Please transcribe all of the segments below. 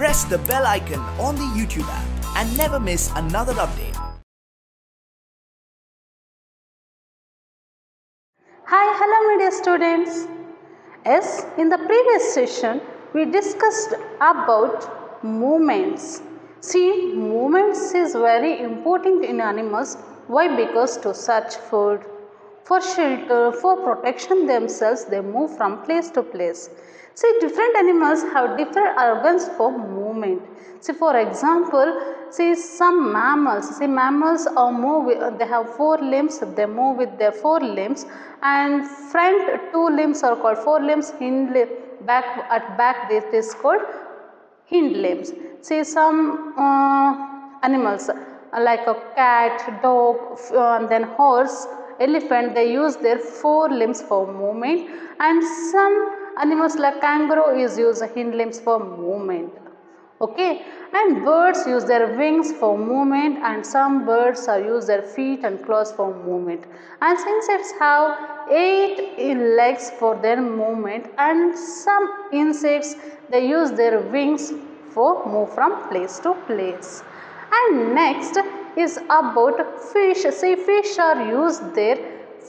press the bell icon on the YouTube app and never miss another update. Hi, hello media students. Yes, in the previous session we discussed about movements. See, movements is very important in animals. Why? Because to search food, for shelter, for protection themselves, they move from place to place. See, different animals have different organs for movement. See, for example, see some mammals. See, mammals are they have four limbs. They move with their four limbs, and front two limbs are called forelimbs. Back this is called hind limbs. See, some animals like a cat, dog, and then horse, elephant, they use their four limbs for movement, and some animals like kangaroo use hind limbs for movement. Okay, and birds use their wings for movement, and some birds use their feet and claws for movement. And insects have 8 legs for their movement, and some insects they use their wings for move from place to place. And next is about fish. See, fish are use their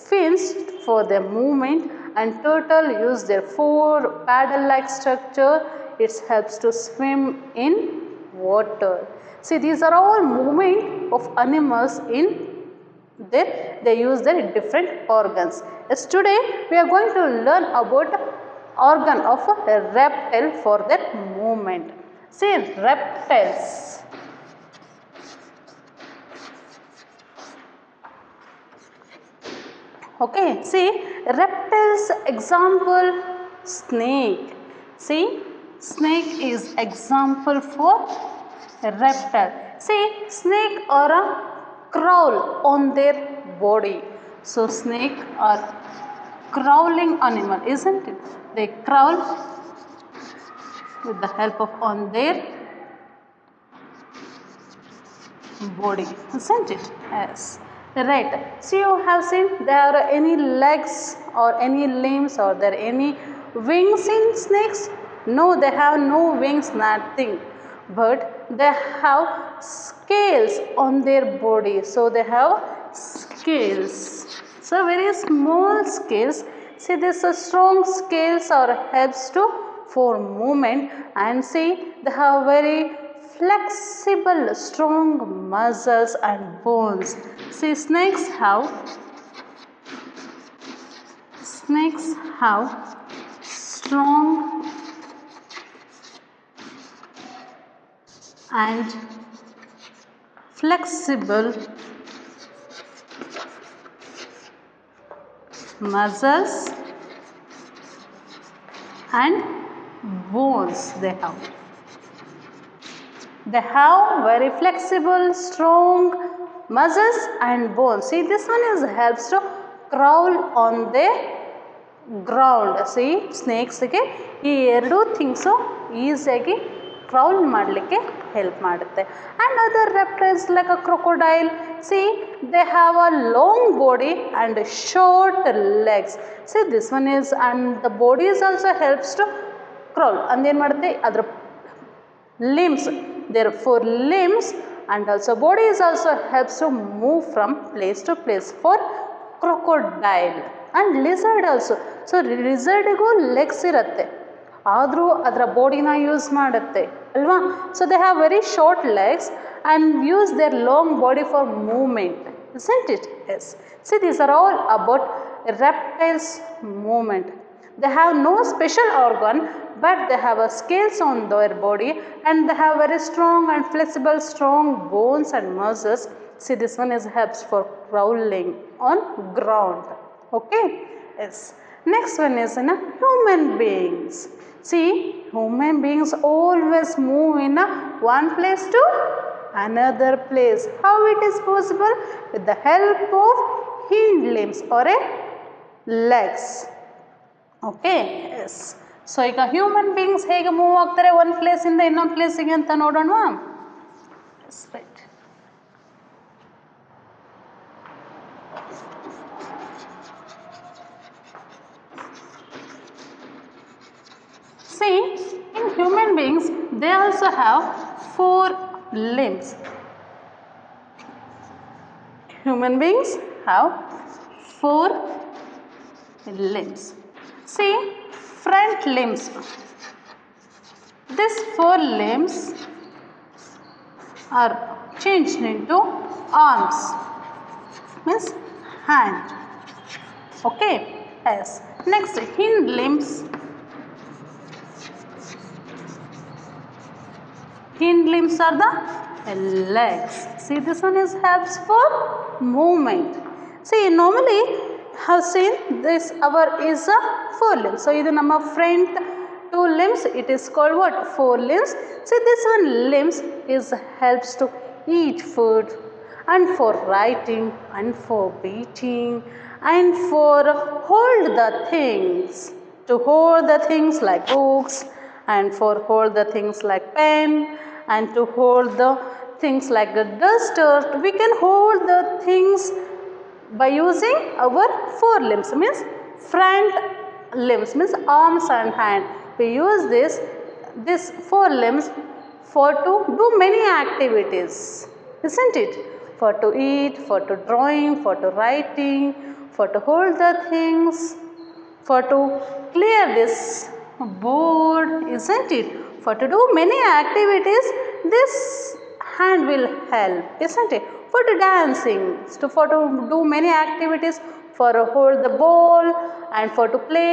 fins for their movement, and turtle use their four paddle like structure. It helps to swim in water. See, these are all movement of animals in they use their different organs. Yes, today we are going to learn about organ of a reptile for their movement. See, reptiles. Okay, see, reptiles example snake. See, snake is example for reptile. See, snake are a crawl on their body. So, snake are crawling animal, isn't it? They crawl with the help of on their body, isn't it? Yes. Right. So you have seen there are any legs or any limbs or there any wings in snakes? No, they have no wings, nothing. But they have scales on their body. So they have scales. So very small scales. See, this strong scales or helps to for movement, and see they have very flexible strong muscles and bones. See, snakes have strong and flexible muscles and bones they have. They have very flexible, strong muscles and bones. See, this one is helps to crawl on the ground. See, snakes ಗೆ ಈ ಎರಡು things ಈಸಿಯಾಗಿ ಕ್ರೌಲ್ ಮಾಡಲಿಕ್ಕೆ help ಮಾಡುತ್ತೆ. And other reptiles like a crocodile, see they have a long body and short legs. See this one is and the body is also helps to crawl. ಅಂದೇನು ಮಾಡುತ್ತೆ ಅದರ limbs, their four limbs, and also body is also helps to move from place to place for crocodile and lizard also. So lizard ಗೂ legs ಇರುತ್ತೆ, ಆದರೂ ಅದರ ಬಾಡಿನ use ಮಾಡುತ್ತೆ ಅಲ್ವಾ. So they have very short legs and use their long body for movement, isn't it? Yes. See, these are all about reptiles movement. They have no special organ, but they have a scales on their body, and they have very strong and flexible strong bones and muscles. See, this one is helps for crawling on ground. Okay. Yes. Next one is human beings. See, human beings always move in one place to another place. How it is possible? With the help of hind limbs or legs. Okay, yes. So ಈಗ human beings ಹೇಗೆ move ಆಗ್ತಾರೆ ಒಂದು ಪ್ಲೇಸಿಂದ ಇನ್ನೊಂದು ಪ್ಲೇಸಿಗೆ ಅಂತ ನೋಡೋಣವಾ? Yes, right. See, in human beings they also have 4 limbs. Human beings have 4 limbs. See, front limbs. These 4 limbs are changed into arms, means hand. Okay, yes. Next, hind limbs. Hind limbs are the legs. See, this one is helps for movement. See, normally have seen this our is a 4 limbs. So, this nama front 2 limbs. It is called what? 4 limbs. See, this one limbs is helps to eat food, and for writing, and for beating, and for hold the things. To hold the things like books, and for hold the things like pen, and to hold the things like a duster. We can hold the things by using our 4 limbs, means front limbs, means arms and hand. We use this 4 limbs for to do many activities, isn't it? For to eat, for to drawing, for to writing, for to hold the things, for to clear this board, isn't it? For to do many activities, this hand will help, isn't it? For to dancing, for to do many activities, for to hold the ball, and for to play.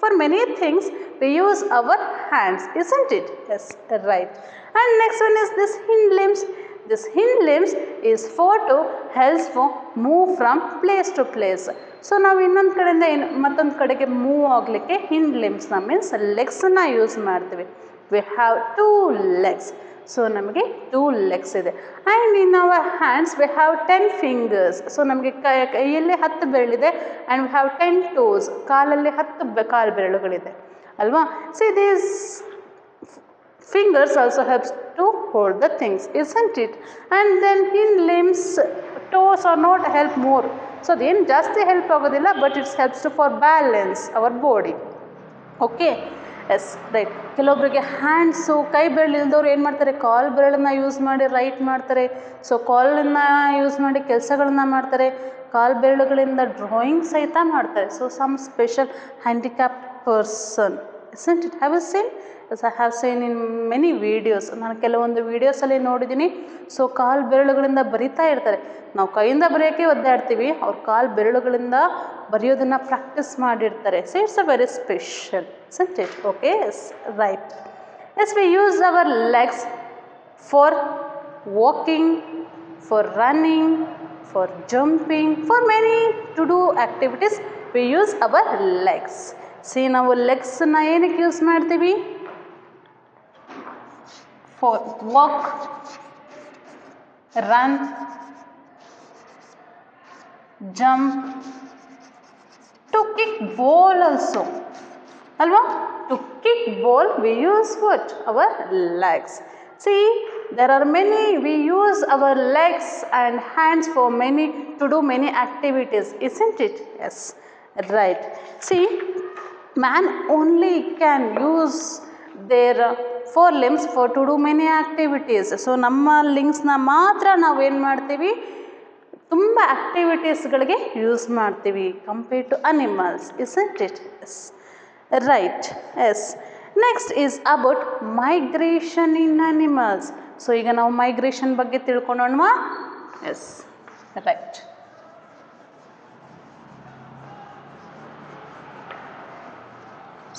For many things we use our hands, isn't it? Yes, right. And next one is this hind limbs. This hind limbs is for to helps for move from place to place. So ನಾವು ಇನ್ನೊಂದು ಕಡೆಯಿಂದ ಮತ್ತೊಂದು ಕಡೆಗೆ move ಆಗಲಿಕ್ಕೆ hind ಲಿಂಬ್ಸ್ನ means ಲೆಗ್ಸನ್ನು use ಮಾಡ್ತೀವಿ. We have 2 legs. So ನಮಗೆ 2 legs ಇದೆ. And in our hands we have 10 fingers. So ನಮಗೆ ಕೈಯಲ್ಲಿ 10 ಬೆರಳಿದೆ. And we have 10 toes. ಕಾಲಲ್ಲಿ 10 ಕಾಲು ಬೆರಳುಗಳಿದೆ ಅಲ್ವಾ. So these fingers also helps to hold the things, isn't it? And then hind limbs, toes are not help more. So then ಜಾಸ್ತಿ help ಆಗೋದಿಲ್ಲ, but it's helps to for balance our body. Okay, yes right. ಕೆಲವೊಬ್ಬರಿಗೆ hands ಕೈ ಬೆರಳು ಇಲ್ದವ್ರು ಏನು ಮಾಡ್ತಾರೆ, ಕಾಲು ಬೆರಳನ್ನು use ಮಾಡಿ right ಮಾಡ್ತಾರೆ. ಸೊ ಕಾಲನ್ನು ಯೂಸ್ ಮಾಡಿ ಕೆಲಸಗಳನ್ನ ಮಾಡ್ತಾರೆ. ಕಾಲು ಬೆರಳುಗಳಿಂದ ಡ್ರಾಯಿಂಗ್ ಸಹಿತ ಮಾಡ್ತಾರೆ. So some special handicap person, isn't it? Have you seen? Yes, I have seen in many videos. ನಾನು ಕೆಲವೊಂದು ವೀಡಿಯೋಸಲ್ಲಿ ನೋಡಿದ್ದೀನಿ. ಸೊ ಕಾಲು ಬೆರಳುಗಳಿಂದ ಬರಿತಾ ಇರ್ತಾರೆ. ನಾವು ಕೈಯಿಂದ ಬರೆಯೋಕ್ಕೆ ಒದ್ದಾಡ್ತೀವಿ, ಅವ್ರು ಕಾಲು ಬೆರಳುಗಳಿಂದ ಬರೆಯೋದನ್ನು ಪ್ರಾಕ್ಟೀಸ್ ಮಾಡಿರ್ತಾರೆ. So it's a very special, isn't it? Okay, yes, right. Yes, we use our legs for walking, for running, for jumping, for many to do activities. We use our legs. See, ನಾವು ಲೆಗ್ಸನ್ನು ಏನಕ್ಕೆ use ಮಾಡ್ತೀವಿ? For walk, run, jump, to kick ball also. Alva? To kick ball we use what? Our legs. See, there are many, we use our legs and hands for many, to do many activities, isn't it? Yes, right. See, man only can use their 4 limbs for to do many activities. So ನಮ್ಮ ಲಿಂಗ್ಸ್ನ ಮಾತ್ರ ನಾವು ಏನು ಮಾಡ್ತೀವಿ, ತುಂಬ ಆ್ಯಕ್ಟಿವಿಟೀಸ್ಗಳಿಗೆ use ಮಾಡ್ತೀವಿ compare to animals, isn't it? Yes, right. Yes, next is about migration in animals. So ಈಗ ನಾವು ಮೈಗ್ರೇಷನ್ ಬಗ್ಗೆ ತಿಳ್ಕೊಳ್ಳೋಣವಾ? S, right.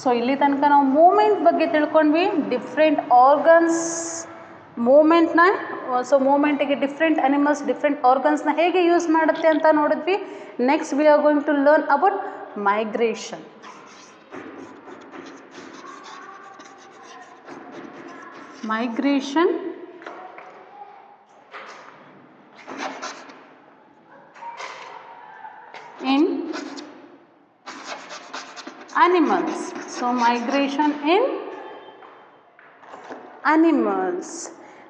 ಸೊ ಇಲ್ಲಿ ತನಕ ನಾವು ಮೂಮೆಂಟ್ ಬಗ್ಗೆ ತಿಳ್ಕೊಂಡ್ವಿ. ಡಿಫ್ರೆಂಟ್ ಆರ್ಗನ್ಸ್ ಮೂಮೆಂಟ್ನ, ಸೊ ಮೂಮೆಂಟಿಗೆ ಡಿಫ್ರೆಂಟ್ ಅನಿಮಲ್ಸ್ ಡಿಫ್ರೆಂಟ್ ಆರ್ಗನ್ಸ್ನ ಹೇಗೆ ಯೂಸ್ ಮಾಡುತ್ತೆ ಅಂತ ನೋಡಿದ್ವಿ. Next we are going to learn about migration. Migration in animals. So migration in animals.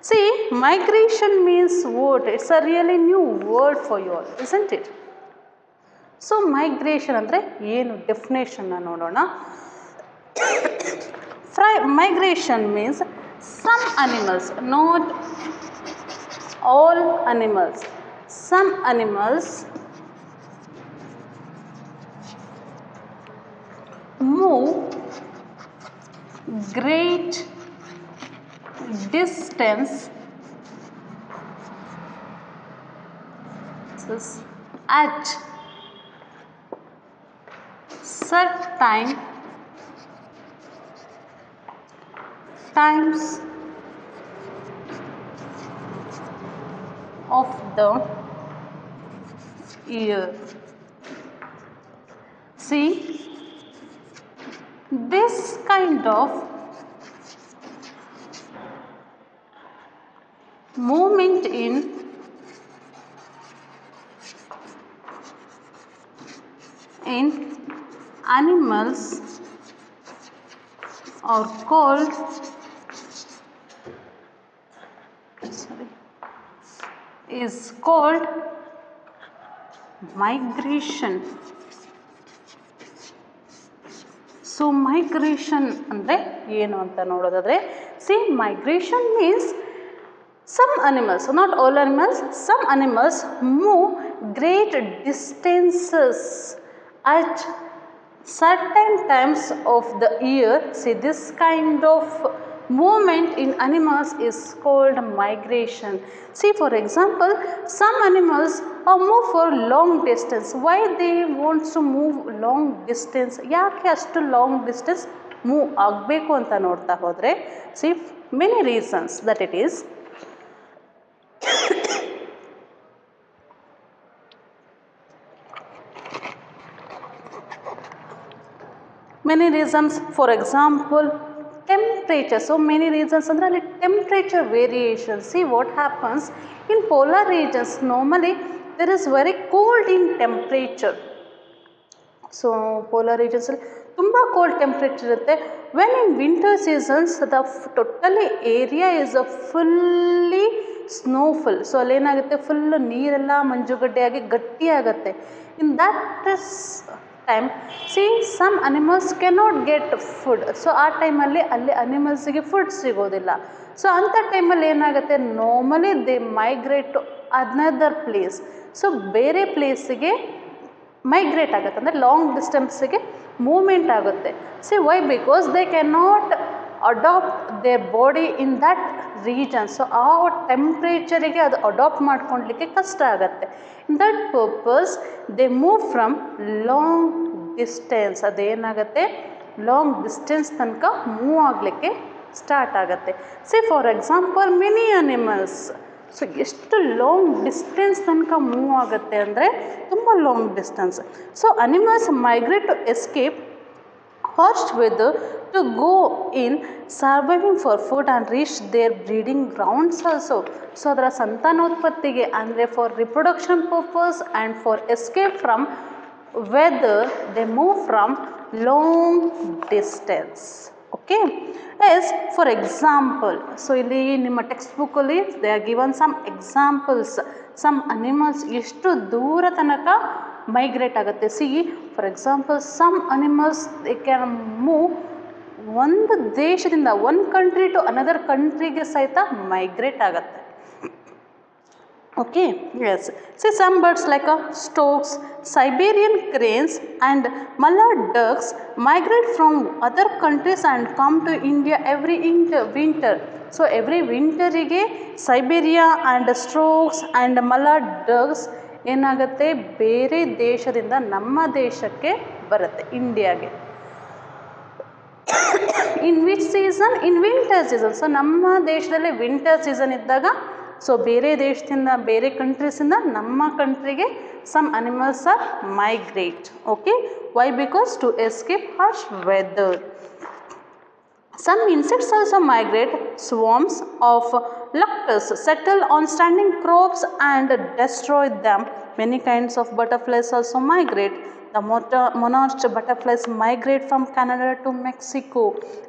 See, migration means what? It's a really new word for you all, isn't it? So migration andre ಏನು ಡೆಫಿನೇಷನ್ನ ನೋಡೋಣ. Migration means Some animals, not all animals, some animals move great distance at certain times of the year. See, this kind of movement in animals are called is called migration. So migration ಅಂದ್ರೆ ಏನು ಅಂತ ನೋಡೋದಾದ್ರೆ, see, migration means some animals, not all animals, some animals move great distances at certain times of the year. See, this kind of movement in animals is called migration. See, for example, some animals move for long distance. Why they want to move long distance? ಯಾಕೆ ಅಷ್ಟು long distance move ಆಗಬೇಕು ಅಂತ ನೋಡ್ತಾ ಹೋದರೆ, see, many reasons that it is. Many reasons, for example, temperature. So many reasons ಅಂದ್ರೆ ಅಲ್ಲಿ temperature variation. See what happens in polar regions, normally there is very cold in temperature. So polar regions ಅಲ್ಲಿ ತುಂಬ cold temperature ಇರುತ್ತೆ. When in winter seasons the totally area is a fully snowfall. So ಅಲ್ಲೇನಾಗುತ್ತೆ, full ನೀರೆಲ್ಲ ಮಂಜುಗಡ್ಡೆಯಾಗಿ ಗಟ್ಟಿ ಆಗುತ್ತೆ. In that time, see, some animals cannot get food. So ಆ ಟೈಮಲ್ಲಿ ಅಲ್ಲಿ ಅನಿಮಲ್ಸಿಗೆ ಫುಡ್ ಸಿಗೋದಿಲ್ಲ. ಸೊ ಅಂಥ ಟೈಮಲ್ಲಿ ಏನಾಗುತ್ತೆ, normally they migrate to another place. So ಬೇರೆ ಪ್ಲೇಸಿಗೆ ಮೈಗ್ರೇಟ್ ಆಗುತ್ತೆ, ಅಂದರೆ ಲಾಂಗ್ ಡಿಸ್ಟೆನ್ಸಿಗೆ ಮೂವ್ಮೆಂಟ್ ಆಗುತ್ತೆ. See why? Because they cannot adapt their body in that region. So ಆ ಟೆಂಪ್ರೇಚರಿಗೆ ಅದು ಅಡಾಪ್ಟ್ ಮಾಡ್ಕೊಳ್ಲಿಕ್ಕೆ ಕಷ್ಟ ಆಗುತ್ತೆ. In that purpose they move from long distance. ಅದೇನಾಗುತ್ತೆ, ಲಾಂಗ್ ಡಿಸ್ಟೆನ್ಸ್ ತನಕ ಮೂವ್ ಆಗಲಿಕ್ಕೆ ಸ್ಟಾರ್ಟ್ ಆಗುತ್ತೆ. See for example many animals. So ಎಷ್ಟು ಲಾಂಗ್ ಡಿಸ್ಟೆನ್ಸ್ ತನಕ ಮೂವ್ ಆಗುತ್ತೆ ಅಂದರೆ ತುಂಬ long distance. So animals migrate to escape harsh weather to go in surviving for food and reach their breeding grounds also. So ಅದರ ಸಂತಾನೋತ್ಪತ್ತಿಗೆ ಅಂದರೆ for reproduction purpose and for escape from weather they move from long distance. Okay, as for example, so ಇಲ್ಲಿ ನಿಮ್ಮ text ಬುಕ್ಕಲ್ಲಿ they are given some examples. some animals ಎಷ್ಟು ದೂರ ತನಕ migrate ಆಗುತ್ತೆ. See for example, some animals they can move ಒಂದು ದೇಶದಿಂದ one country to another ಕಂಟ್ರಿಗೆ ಸಹಿತ ಮೈಗ್ರೇಟ್ ಆಗುತ್ತೆ. Okay, yes. See, some birds like storks, Siberian cranes and mallard ducks migrate from other countries and come to India every winter. So every winter ige Siberia and storks and mallard ducks ಏನಾಗುತ್ತೆ, ಬೇರೆ ದೇಶದಿಂದ ನಮ್ಮ ದೇಶಕ್ಕೆ ಬರುತ್ತೆ, ಇಂಡಿಯಾಗೆ. In which season? In winter season. So ನಮ್ಮ ದೇಶದಲ್ಲಿ winter season ಇದ್ದಾಗ, ಸೊ ಬೇರೆ ದೇಶದಿಂದ, ಬೇರೆ ಕಂಟ್ರೀಸಿಂದ ನಮ್ಮ ಕಂಟ್ರಿಗೆ some animals are migrate. Okay, why? Because to escape harsh weather. Some insects also migrate. Swarms of luctus settle on standing crops and destroy them. Many kinds of butterflies also migrate. The monarch butterflies migrate from Canada to Mexico.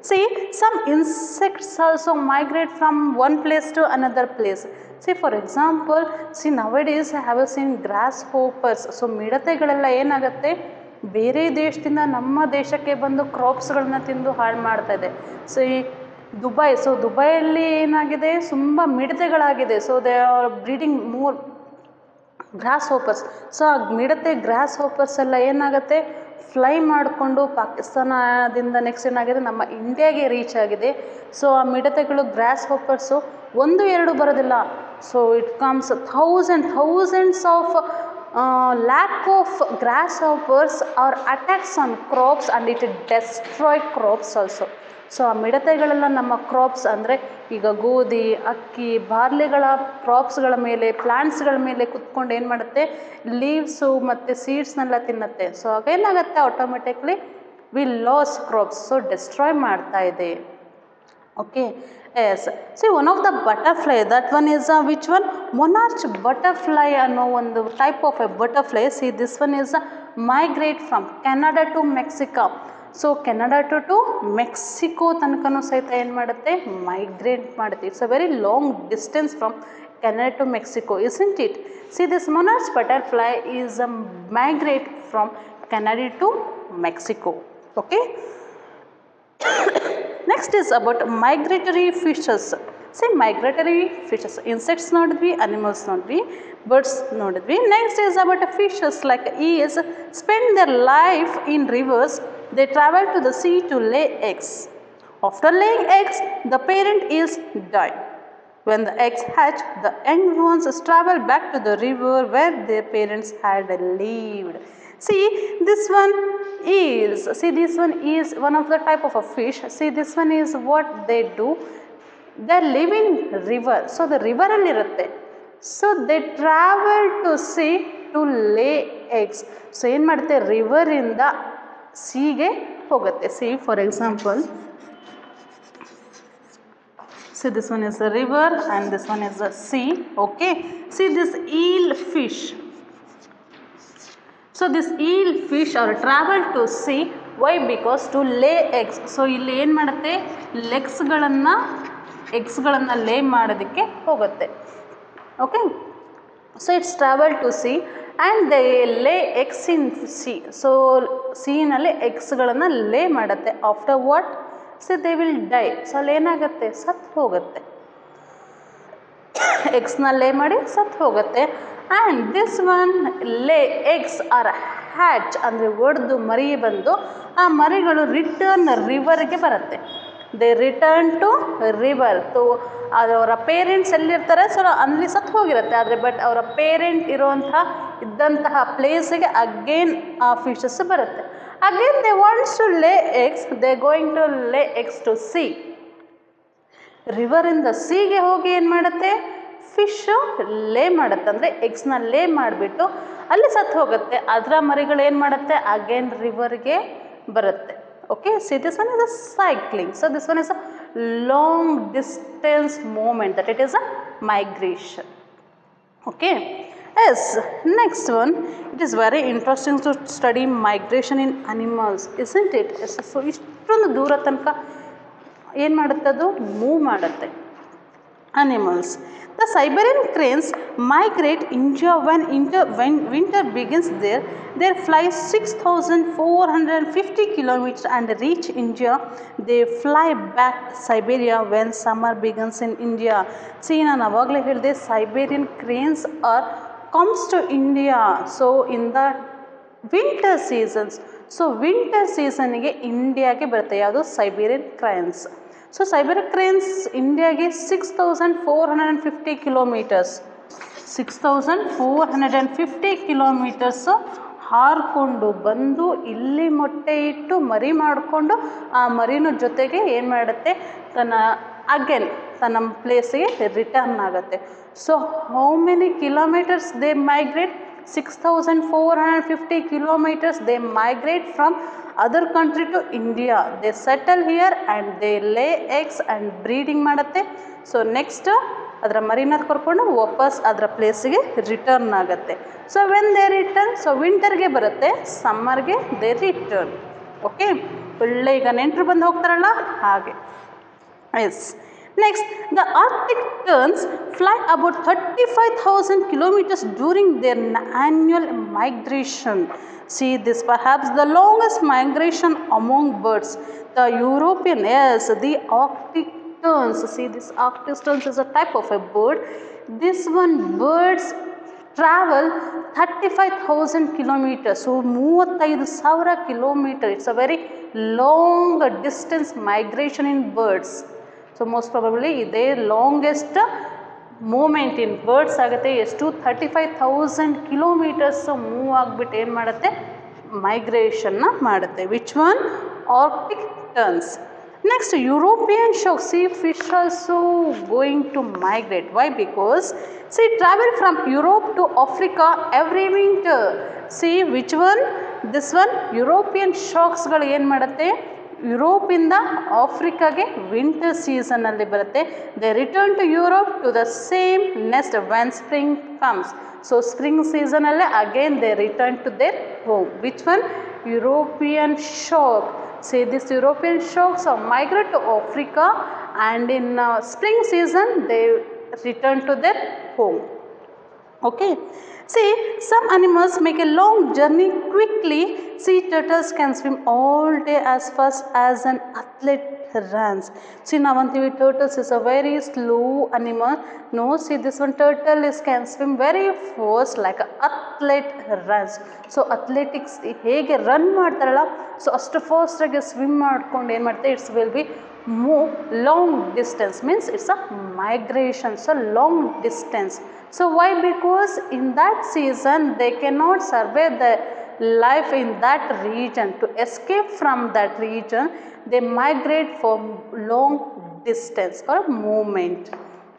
See, some insects also migrate from one place to another place. See, for example, see nowadays I have seen grasshoppers. So ಮಿಡತೆಗಳೆಲ್ಲ ಏನಾಗುತ್ತೆ, ಬೇರೆ ದೇಶದಿಂದ ನಮ್ಮ ದೇಶಕ್ಕೆ ಬಂದು ಕ್ರಾಪ್ಸ್ಗಳನ್ನ ತಿಂದು ಹಾಳು ಮಾಡ್ತಾ ಇದೆ. So Dubai. ಸೊ ದುಬೈಯಲ್ಲಿ ಏನಾಗಿದೆ, ತುಂಬ ಮಿಡತೆಗಳಾಗಿದೆ. So they are breeding more grasshoppers. So ಆ ಮಿಡತೆ ಗ್ರಾಸ್ ಹೋಪರ್ಸ್ ಎಲ್ಲ ಏನಾಗುತ್ತೆ, ಫ್ಲೈ ಮಾಡಿಕೊಂಡು ಪಾಕಿಸ್ತಾನದಿಂದ ನೆಕ್ಸ್ಟ್ ಏನಾಗಿದೆ ನಮ್ಮ ಇಂಡಿಯಾಗೆ ರೀಚ್ ಆಗಿದೆ. ಸೊ ಆ ಮಿಡತೆಗಳು ಗ್ರಾಸ್ ಹೋಪರ್ಸು 1-2 ಬರೋದಿಲ್ಲ. So it comes thousands of lack of grasshoppers or attacks on crops and it destroy crops also. So ಆ ಮಿಡತೆಗಳೆಲ್ಲ ನಮ್ಮ ಕ್ರಾಪ್ಸ್ ಅಂದರೆ ಈಗ ಗೋಧಿ, ಅಕ್ಕಿ, ಬಾರ್ಲಿಗಳ ಕ್ರಾಪ್ಸ್ಗಳ ಮೇಲೆ, ಪ್ಲಾಂಟ್ಸ್ಗಳ ಮೇಲೆ ಕುತ್ಕೊಂಡು ಏನು ಮಾಡುತ್ತೆ, ಲೀವ್ಸು ಮತ್ತು ಸೀಡ್ಸ್ನೆಲ್ಲ ತಿನ್ನುತ್ತೆ. ಸೊ ಆಗ ಏನಾಗುತ್ತೆ, automatically we lose crops. So destroy ಮಾಡ್ತಾ ಇದೆ. Okay, yes. See one of the butterfly, that one is which one, monarch butterfly ಅನ್ನೋ ಒಂದು type of a butterfly. See this one is migrate from Canada to Mexico. So Canada to Mexico ತನಕನೂ ಸಹಿತ ಏನು ಮಾಡುತ್ತೆ, migrate ಮಾಡುತ್ತೆ. It's a very long distance from Canada to Mexico, isn't it? See, this monarch butterfly is a migrate from Canada to Mexico. Okay. Next is about migratory fishes. See, migratory fishes, insects ನೋಡಿದ್ವಿ, animals ನೋಡಿದ್ವಿ, birds ನೋಡಿದ್ವಿ. Next is about fishes like eels spend their life in rivers. They travel to the sea to lay eggs. After laying eggs, the parent eels die. When the eggs hatch, the young ones travel back to the river where their parents had lived. See, this one is, see this one is one of the type of a fish. See, this one is what they do. They live in river. So the river alli irutte. So they travel to sea to lay eggs. So ಏನು ಮಾಡುತ್ತೆ, ರಿವರಿಂದ ಸೀಗೆ ಹೋಗುತ್ತೆ. See, for example, see this one is a river and this one is a sea. Okay, see this eel fish. So this eel fish are travel to sea. Why? Because to lay eggs. So ಇಲ್ಲಿ ಏನು ಮಾಡುತ್ತೆ, ಎಗ್ಸ್ಗಳನ್ನು lay ಮಾಡೋದಕ್ಕೆ ಹೋಗುತ್ತೆ. Okay, so it's travel to sea and they lay eggs in sea. So ಸೀನಲ್ಲಿ ಎಗ್ಸ್ಗಳನ್ನು lay ಮಾಡುತ್ತೆ. After what, see they will die. So ಅಲ್ಲಿ ಏನಾಗುತ್ತೆ, ಸತ್ತು ಹೋಗುತ್ತೆ. ಎಗ್ಸ್ನ ಲೇ ಮಾಡಿ ಸತ್ತು ಹೋಗುತ್ತೆ. And this one lay eggs are hatch ಅಂದರೆ ಒಡೆದು ಮರಿ ಬಂದು ಆ ಮರಿಗಳು ರಿಟರ್ನ್ ರಿವರ್ಗೆ ಬರುತ್ತೆ. They return to river. So ಅವರ ಪೇರೆಂಟ್ಸ್ ಎಲ್ಲಿರ್ತಾರೆ, ಸೊ ಅಲ್ಲಿ ಸತ್ತು ಹೋಗಿರುತ್ತೆ. ಆದರೆ ಬಟ್ ಅವರ ಪೇರೆಂಟ್ ಇದ್ದಂತಹ ಪ್ಲೇಸಿಗೆ ಅಗೇನ್ ಆ ಫಿಶಸ್ ಬರುತ್ತೆ. ಅಗೇನ್ ದೇ ವಾಂಟ್ಸ್ ಟು ಲೇ ಎಗ್ಸ್. ದೇ ಗೋಯಿಂಗ್ ಟು ಲೇ ಎಗ್ಸ್ ಟು ಸಿ. ರಿವರಿಂದ ಸೀಗೆ ಹೋಗಿ ಏನು ಮಾಡುತ್ತೆ, ಫಿಶ್ಶು ಲೇ ಮಾಡುತ್ತೆ. ಅಂದರೆ ಎಗ್ಸ್ನ ಲೇ ಮಾಡಿಬಿಟ್ಟು ಅಲ್ಲಿ ಸತ್ತು ಹೋಗುತ್ತೆ. ಅದರ ಮರಿಗಳು ಏನು ಮಾಡುತ್ತೆ, ಅಗೇನ್ ರಿವರ್ಗೆ ಬರುತ್ತೆ. Okay, see this one is a cycling. So this one is a long distance movement, that it is a migration. Okay, yes. Next one, it is very interesting to study migration in animals, isn't it? So ಇಷ್ಟೊಂದು ದೂರ ತನಕ ಏನು ಮಾಡುತ್ತೆ, ಅದು move ಮಾಡುತ್ತೆ. Animals. The Siberian cranes migrate India when winter begins there. They fly 6,450 kilometers and reach India. They fly back Siberia when summer begins in India. See, ನಾನು ಆವಾಗಲೇ ಹೇಳಿದೆ, Siberian cranes comes to India. So in the winter seasons. So winter seasonಗೆ ಇಂಡಿಯಾಗೆ ಬರುತ್ತೆ. ಯಾವುದು, Siberian cranes. So ಸೈಬೆರಿಯನ್ cranes ಇಂಡಿಯಾಗೆ 6,450 kilometres 6,450 kilometres ಹಾರಿಕೊಂಡು ಬಂದು ಇಲ್ಲಿ ಮೊಟ್ಟೆ ಇಟ್ಟು ಮರಿ ಮಾಡಿಕೊಂಡು ಆ ಮರಿನ ಜೊತೆಗೆ ಏನು ಮಾಡುತ್ತೆ, ತನ್ನ ಪ್ಲೇಸಿಗೆ ರಿಟರ್ನ್ ಆಗುತ್ತೆ. So how many kilometres they migrate? 6,450 kilometers they migrate from other country to India. They settle here and they lay eggs and breeding ಮಾಡುತ್ತೆ. ಸೊ ನೆಕ್ಸ್ಟ್ ಅದರ ಮರಿನ ಕರ್ಕೊಂಡು ವಾಪಸ್ ಅದರ ಪ್ಲೇಸಿಗೆ ರಿಟರ್ನ್ ಆಗುತ್ತೆ. So when they return, so ವಿಂಟರ್ಗೆ ಬರುತ್ತೆ, ಸಮ್ಮರ್ಗೆ ದೇ ರಿಟರ್ನ್. ಓಕೆ, ಒಳ್ಳೆ ಈಗ ನೆಂಟರು ಬಂದು ಹೋಗ್ತಾರಲ್ಲ ಹಾಗೆ. S. Next, the Arctic terns fly about 35,000 kilometers during their annual migration. See, this perhaps the longest migration among birds. The European, yes, the Arctic terns. See, this Arctic terns is a type of a bird. This one birds travel 35,000 kilometers. So 35,000 kilometers. It's a very long distance migration in birds. So most probably the longest movement in birds ಆಗುತ್ತೆ ಎಷ್ಟು 35,000 kilometers move ಆಗಿಬಿಟ್ಟು ಏನು ಮಾಡುತ್ತೆ ಮೈಗ್ರೇಷನ್ನ ಮಾಡುತ್ತೆ. Which one? Arctic turns. Next, European sharks. See, fish also going to migrate. Why? Because see, travel from Europe to Africa every winter. See, which one? This one. European sharks ಗಳು ಏನು ಮಾಡುತ್ತೆ Europe ಇಂದ ಆಫ್ರಿಕಾಗೆ winter season ಅಲ್ಲಿ ಬರುತ್ತೆ. They return to Europe to the same nest when spring comes. So spring season ಅಲ್ಲೇ again they return to their home. Which one? European shark. Say this European sharks are migrate to Africa and in spring season they return to their home. Okay. See, some animals make a long journey quickly. Sea turtles can swim all day as fast as an athlete runs. See, navantivi turtles is a very slow animal. No, see this one turtle is can swim very fast like an athlete runs. So athletics hege run ಮಾಡ್ತಾರಲ್ಲ so ಅಷ್ಟು fast ಆಗಿ swim ಮಾಡ್ಕೊಂಡು ಏನು ಮಾಡುತ್ತೆ it's will be move long distance means it's a migration. So long distance. So why? Because in that season they cannot survive the life in that region. To escape from that region they migrate for long distance or movement.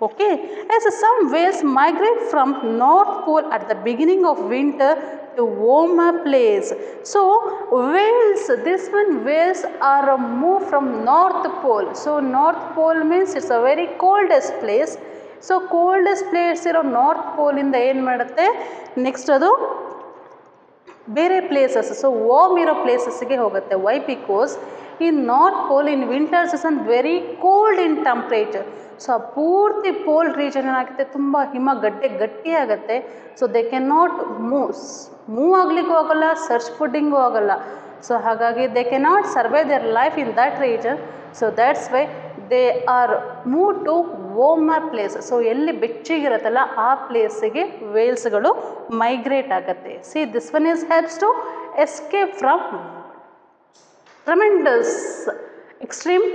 Okay. As some whales migrate from North Pole at the beginning of winter to warmer place. So whales, this one whales are moved from North Pole. So North Pole means it's a very coldest place. So coldest place ಇರೋ north ಪೋಲಿಂದ ಏನು ಮಾಡುತ್ತೆ next ಅದು ಬೇರೆ places so warm ಇರೋ ಪ್ಲೇಸಸ್ಗೆ ಹೋಗುತ್ತೆ. Why? Because ಈ north pole in winter season very cold in temperature. So ಪೂರ್ತಿ ಪೋಲ್ ರೀಜನ್ ಏನಾಗುತ್ತೆ ತುಂಬ ಹಿಮ ಗಟ್ಟಿ ಆಗುತ್ತೆ. So they can not move ಆಗಲಿಕ್ಕೂ ಆಗೋಲ್ಲ, ಸರ್ಚ್ ಫುಡ್ಡಿಂಗೂ ಆಗೋಲ್ಲ. ಸೊ ಹಾಗಾಗಿ they can not survive their life in that region. So that's why they are move to warmer place. So ಎಲ್ಲಿ ಬೆಚ್ಚಗಿರುತ್ತಲ್ಲ ಆ ಪ್ಲೇಸಿಗೆ ವೇಲ್ಸ್ಗಳು ಮೈಗ್ರೇಟ್ ಆಗುತ್ತೆ. See this one is helps to escape from tremendous extreme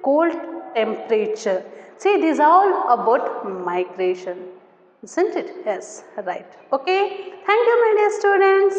cold temperature. See, these are all about migration, isn't it? Yes, right. Okay. Thank you, my dear students.